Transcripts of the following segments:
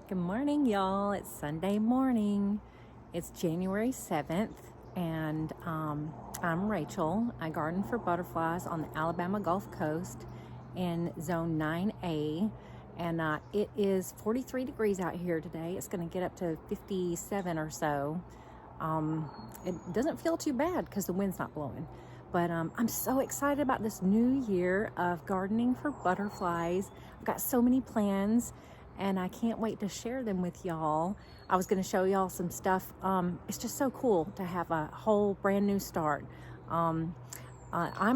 Good morning, y'all. It's Sunday morning. It's January 7th, and I'm Rachel. I garden for butterflies on the Alabama Gulf Coast in Zone 9A, and it is 43 degrees out here today. It's going to get up to 57 or so. It doesn't feel too bad because the wind's not blowing. But I'm so excited about this new year of gardening for butterflies. I've got so many plans, and I can't wait to share them with y'all. I was going to show y'all some stuff. It's just so cool to have a whole brand new start. I'm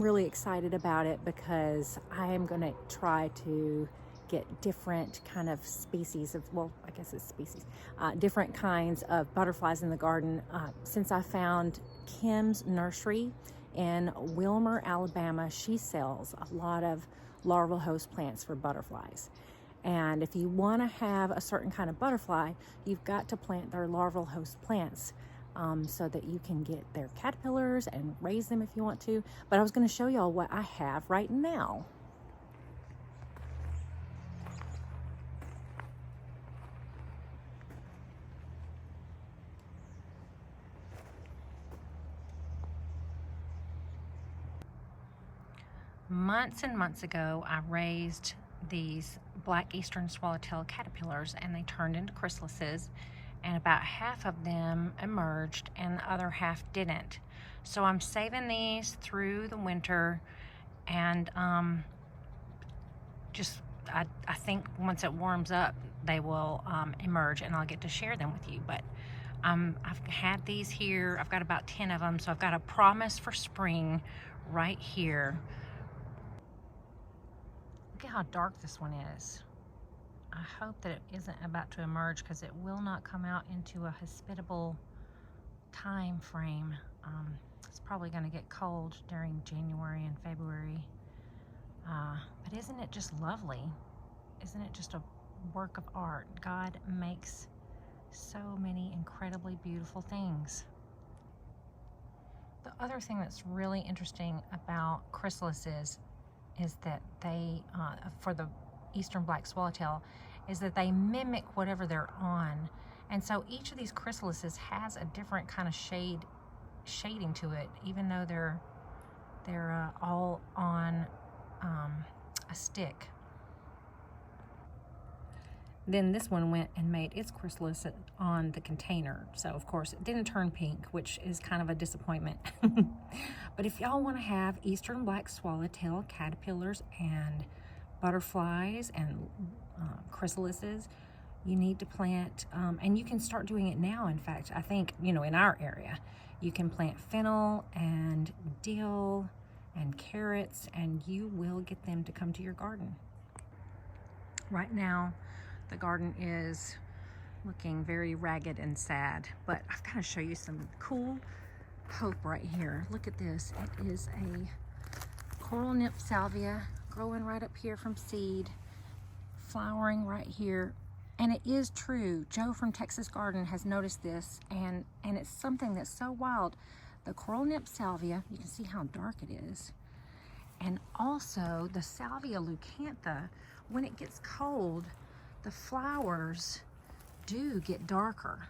really excited about it because I am going to try to get different kind of species of, well, I guess it's species, different kinds of butterflies in the garden. Since I found Kim's nursery in Wilmer, Alabama, she sells a lot of larval host plants for butterflies. And if you want to have a certain kind of butterfly, you've got to plant their larval host plants so that you can get their caterpillars and raise them if you want to. But I was going to show y'all what I have right now. Months and months ago, I raised these black eastern swallowtail caterpillars, and they turned into chrysalises, and about half of them emerged and the other half didn't. So I'm saving these through the winter, and I think once it warms up, they will emerge, and I'll get to share them with you. But I've had these here. I've got about 10 of them, so I've got a promise for spring right here. Look at how dark this one is. I hope that it isn't about to emerge because it will not come out into a hospitable time frame. It's probably going to get cold during January and February. But isn't it just lovely? Isn't it just a work of art? God makes so many incredibly beautiful things. The other thing that's really interesting about chrysalises is that they, for the eastern black swallowtail, is that they mimic whatever they're on. And so each of these chrysalises has a different kind of shading to it, even though they're all on a stick. Then this one went and made its chrysalis on the container. So of course it didn't turn pink, which is kind of a disappointment. But if y'all want to have eastern black swallowtail caterpillars and butterflies and chrysalises, you need to plant, and you can start doing it now. In fact, I think, in our area, you can plant fennel and dill and carrots, and you will get them to come to your garden. Right now, the garden is looking very ragged and sad, but I've got to show you some cool hope right here. Look at this. It is a coral nymph salvia growing right up here from seed, flowering right here. And it is true. Joe from Texas Garden has noticed this, and it's something that's so wild. The coral nymph salvia, you can see how dark it is. And also the Salvia leucantha, when it gets cold, the flowers do get darker.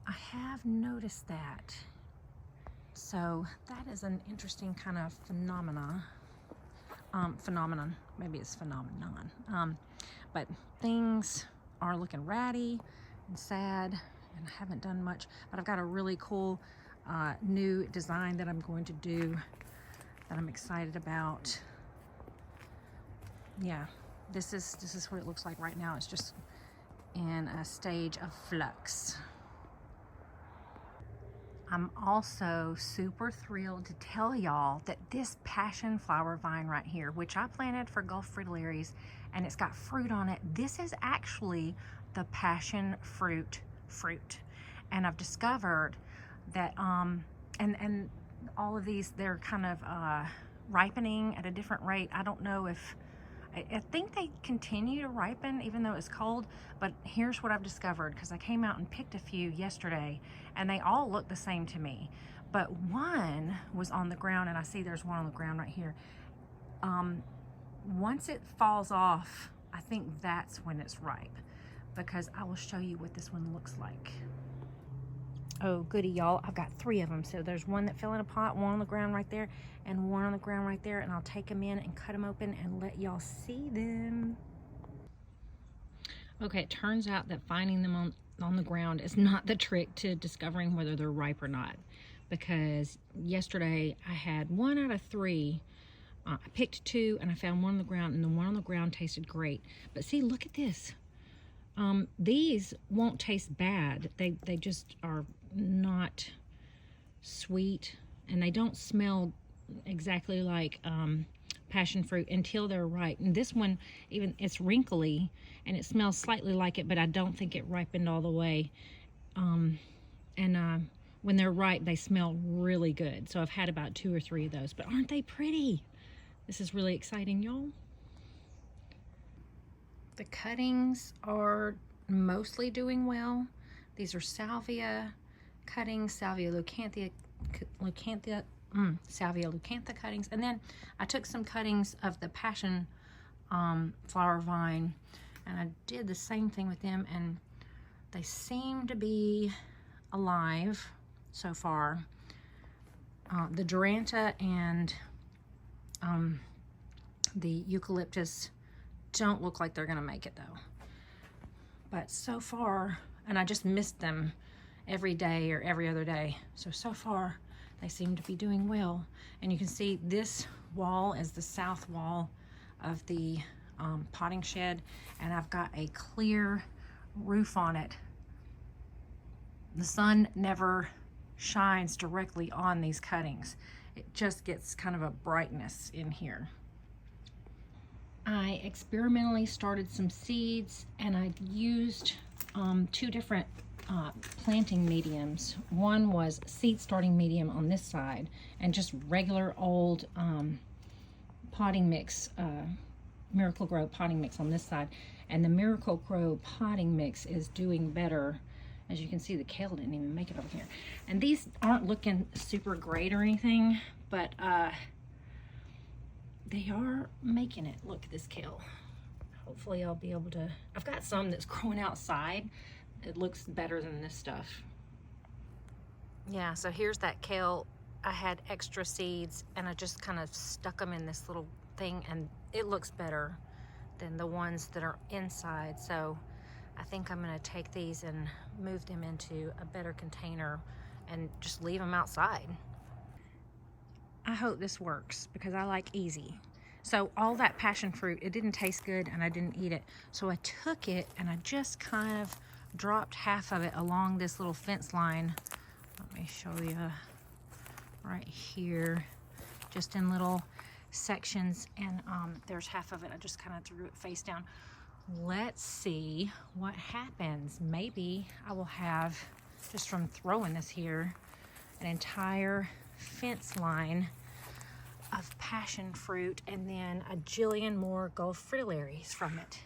I have noticed that. So that is an interesting kind of phenomenon. Maybe it's phenomenon. But things are looking ratty and sad, and I haven't done much. But I've got a really cool new design that I'm going to do that I'm excited about. Yeah, this is what it looks like right now. It's just in a stage of flux. I'm also super thrilled to tell y'all that this passion flower vine right here, which I planted for Gulf fritillaries, and it's got fruit on it, this is actually the passion fruit. And I've discovered that and all of these, they're kind of ripening at a different rate. I don't know if I think they continue to ripen even though it's cold, but here's what I've discovered, because I came out and picked a few yesterday and they all look the same to me, but one was on the ground, and I see there's one on the ground right here. Once it falls off, I think that's when it's ripe. because I will show you what this one looks like. Oh, goody, y'all. I've got 3 of them. So there's one that fell in a pot, one on the ground right there, and one on the ground right there. And I'll take them in and cut them open and let y'all see them. Okay, it turns out that finding them on the ground is not the trick to discovering whether they're ripe or not. Because yesterday I had 1 out of 3. I picked 2 and I found one on the ground, and the one on the ground tasted great. But see, look at this. These won't taste bad. They just are not sweet, and they don't smell exactly like passion fruit until they're ripe. And this one, even, it's wrinkly and it smells slightly like it, but I don't think it ripened all the way. When they're ripe, they smell really good. So I've had about 2 or 3 of those, but aren't they pretty? This is really exciting, y'all. The cuttings are mostly doing well. These are Salvia cuttings, Salvia leucantha cuttings. And then I took some cuttings of the passion flower vine, and I did the same thing with them, and they seem to be alive so far. The Duranta and the eucalyptus don't look like they're gonna make it though. But so far, and I just missed them every day or every other day. So far, they seem to be doing well. And you can see this wall is the south wall of the potting shed, and I've got a clear roof on it. The sun never shines directly on these cuttings. It just gets kind of a brightness in here. I experimentally started some seeds, and I used 2 different planting mediums. One was seed starting medium on this side, and just regular old potting mix, Miracle-Gro potting mix on this side. And the Miracle-Gro potting mix is doing better. As you can see, the kale didn't even make it over here. And these aren't looking super great or anything, but they are making it. Look at this kale. Hopefully I'll be able to, I've got some that's growing outside. It looks better than this stuff. Yeah, so here's that kale. I had extra seeds and I just kind of stuck them in this little thing, and it looks better than the ones that are inside. So I think I'm gonna take these and move them into a better container and just leave them outside. I hope this works because I like easy. So all that passion fruit, it didn't taste good and I didn't eat it. So I took it and I just kind of dropped half of it along this little fence line. Let me show you right here, just in little sections. And there's half of it. I just kind of threw it face down. Let's see what happens. Maybe I will have, just from throwing this here, an entire fence line of passion fruit and then a jillion more gold fritillaries from it.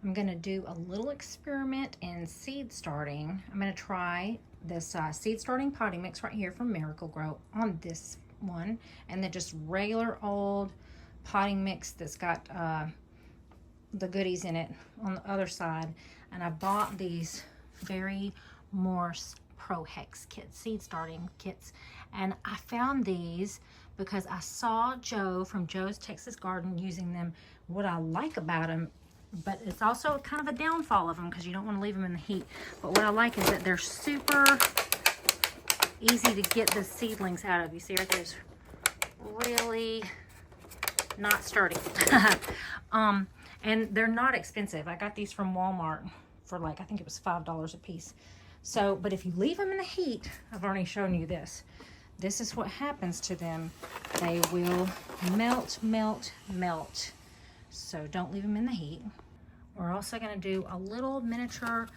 I'm gonna do a little experiment in seed starting. I'm gonna try this seed starting potting mix right here from Miracle-Gro on this one, and then just regular old potting mix that's got the goodies in it on the other side. And I bought these Fairy Morse Pro Hex kits, seed starting kits, and I found these because I saw Joe from Joe's Texas Garden using them. What I like about them, but it's also kind of a downfall of them because you don't want to leave them in the heat, but what I like is that they're super easy to get the seedlings out of. You see right there's really not sturdy. And they're not expensive. I got these from Walmart for like, I think it was $5 a piece. So, but if you leave them in the heat, I've already shown you this. This is what happens to them. They will melt, melt, melt. So don't leave them in the heat. We're also gonna do a little miniature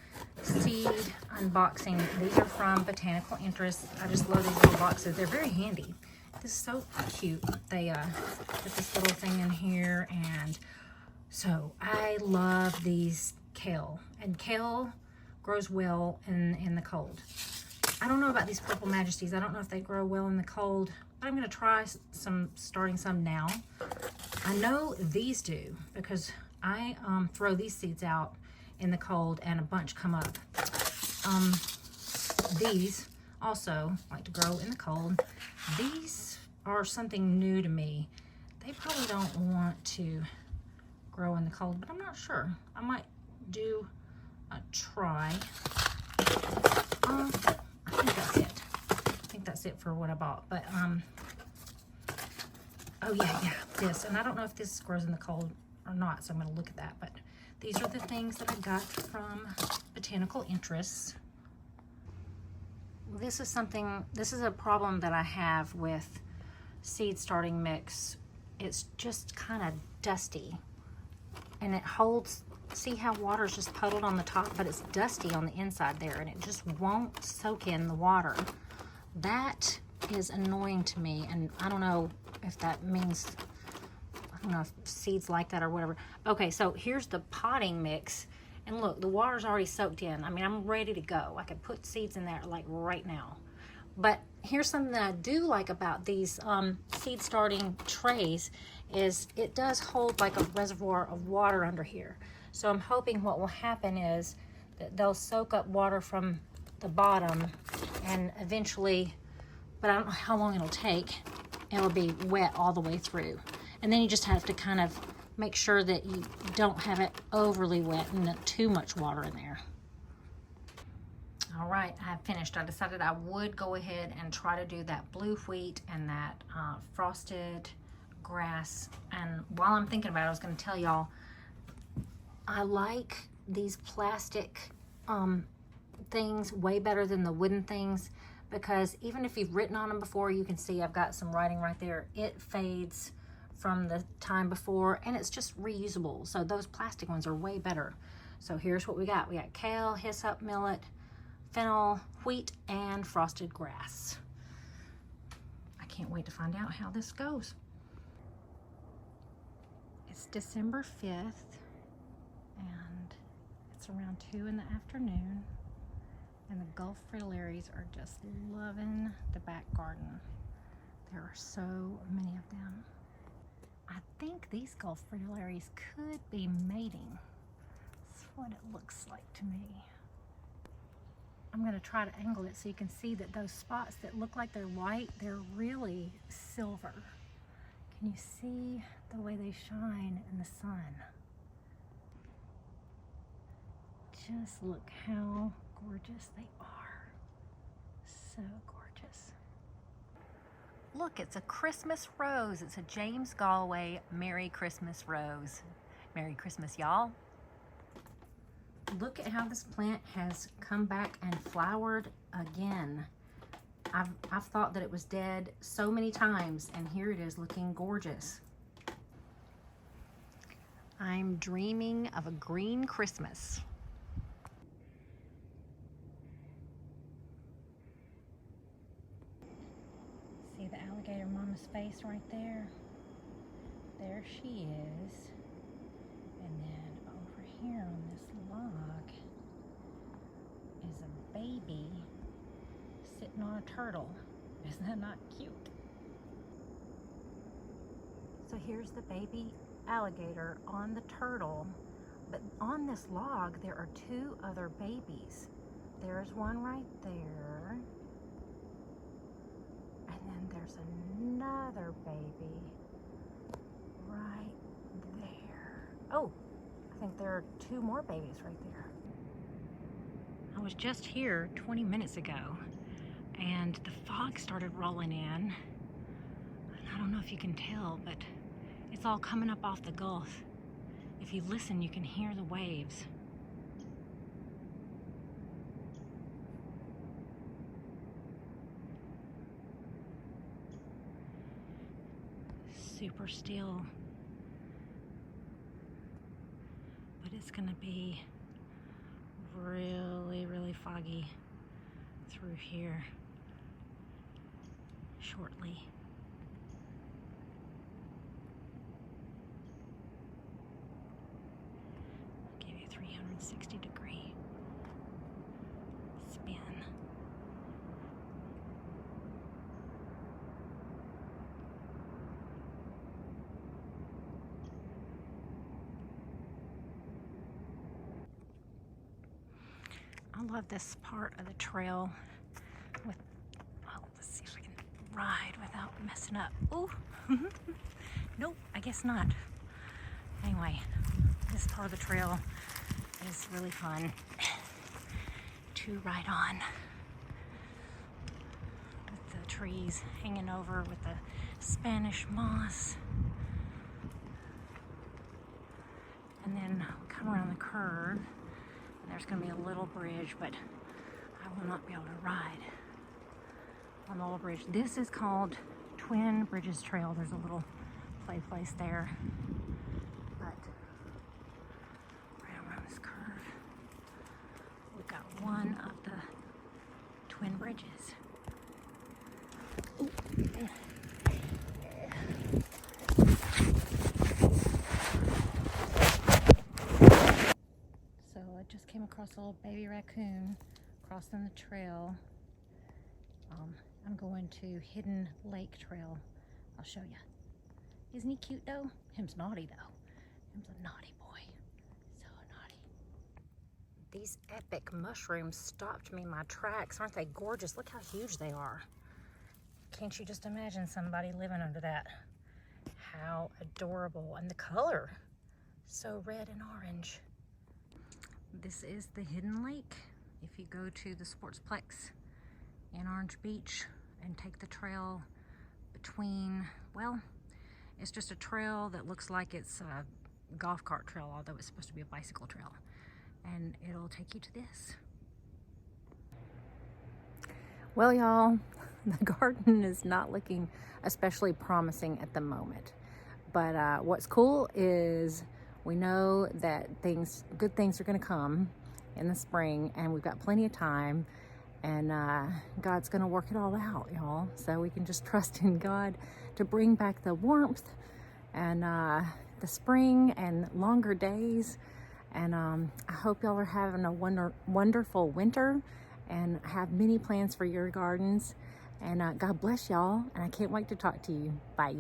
seed unboxing. These are from Botanical Interest. I just love these little boxes. They're very handy. This is so cute. They put this little thing in here, and so I love these kale, and kale grows well in the cold. I don't know about these Purple Majesties. I don't know if they grow well in the cold, but I'm gonna try starting some now. I know these do because I throw these seeds out in the cold and a bunch come up. These also like to grow in the cold. These are something new to me. They probably don't want to grow in the cold, but I'm not sure. I might do a try. I think that's it. I think that's it for what I bought. But oh yeah, this. And I don't know if this grows in the cold or not, so I'm going to look at that. But these are the things that I got from Botanical Interests. This is a problem that I have with seed starting mix. It's just kind of dusty, and it holds, see how water's just puddled on the top, but it's dusty on the inside there, and it just won't soak in the water. That is annoying to me, and I don't know if that means, I don't know if seeds like that or whatever. Okay, so here's the potting mix. And look, the water's already soaked in. I mean, I'm ready to go. I could put seeds in there like right now. But here's something that I do like about these seed starting trays is it does hold like a reservoir of water under here. So I'm hoping what will happen is that they'll soak up water from the bottom, and eventually, but I don't know how long it'll take, it'll be wet all the way through. And then you just have to kind of make sure that you don't have it overly wet and not too much water in there. All right, I finished. I decided I would go ahead and try to do that blue wheat and that frosted grass. And while I'm thinking about it, I was going to tell y'all, I like these plastic things way better than the wooden things, because even if you've written on them before, you can see I've got some writing right there. It fades from the time before, and it's just reusable. So those plastic ones are way better. So here's what we got. We got kale, hyssop, millet, fennel, wheat, and frosted grass. I can't wait to find out how this goes. It's December 5th, and it's around 2 in the afternoon, and the Gulf fritillaries are just loving the back garden. There are so many of them. I think these Gulf fritillaries could be mating. That's what it looks like to me. I'm going to try to angle it so you can see that those spots that look like they're white, they're really silver. Can you see the way they shine in the sun? Just look how gorgeous they are. So gorgeous. Look, it's a Christmas rose. It's a James Galway Merry Christmas rose. Merry Christmas, y'all. Look at how this plant has come back and flowered again. I've thought that it was dead so many times, and here it is looking gorgeous. I'm dreaming of a green Christmas. See the alligator mama's face right there? There she is. And then over here on this log is a baby sitting on a turtle. Isn't that not cute? So here's the baby alligator on the turtle, but on this log there are 2 other babies. There's one right there, and then there's another baby right there. Oh, I think there are 2 more babies right there. I was just here 20 minutes ago, and the fog started rolling in. I don't know if you can tell, but it's all coming up off the Gulf. If you listen, you can hear the waves. Super still. But it's gonna be really, really foggy through here shortly. I'll give you a 360-degree spin. I love this part of the trail with, oh, let's see if I can ride without messing up. Ooh, nope, I guess not. Anyway, this part of the trail is really fun to ride on, with the trees hanging over with the Spanish moss. And then come around the curve, and there's going to be a little bridge, but I will not be able to ride on the little bridge. This is called Twin Bridges Trail. There's a little play place there, but right around this curve, we've got one of the twin bridges. Ooh. So I just came across a little baby raccoon crossing the trail. I'm going to Hidden Lake Trail. I'll show you. Isn't he cute though? Him's naughty though. Him's a naughty boy. So naughty. These epic mushrooms stopped me in my tracks. Aren't they gorgeous? Look how huge they are. Can't you just imagine somebody living under that? How adorable. And the color, so red and orange. This is the Hidden Lake. If you go to the Sportsplex in Orange Beach and take the trail between, well, it's just a trail that looks like it's a golf cart trail, although it's supposed to be a bicycle trail. And it'll take you to this. Well, y'all, the garden is not looking especially promising at the moment. But what's cool is we know that good things are going to come in the spring, and we've got plenty of time, and God's going to work it all out, y'all. So we can just trust in God to bring back the warmth and the spring and longer days. And I hope y'all are having a wonderful winter and have many plans for your gardens. And God bless y'all, and I can't wait to talk to you. Bye.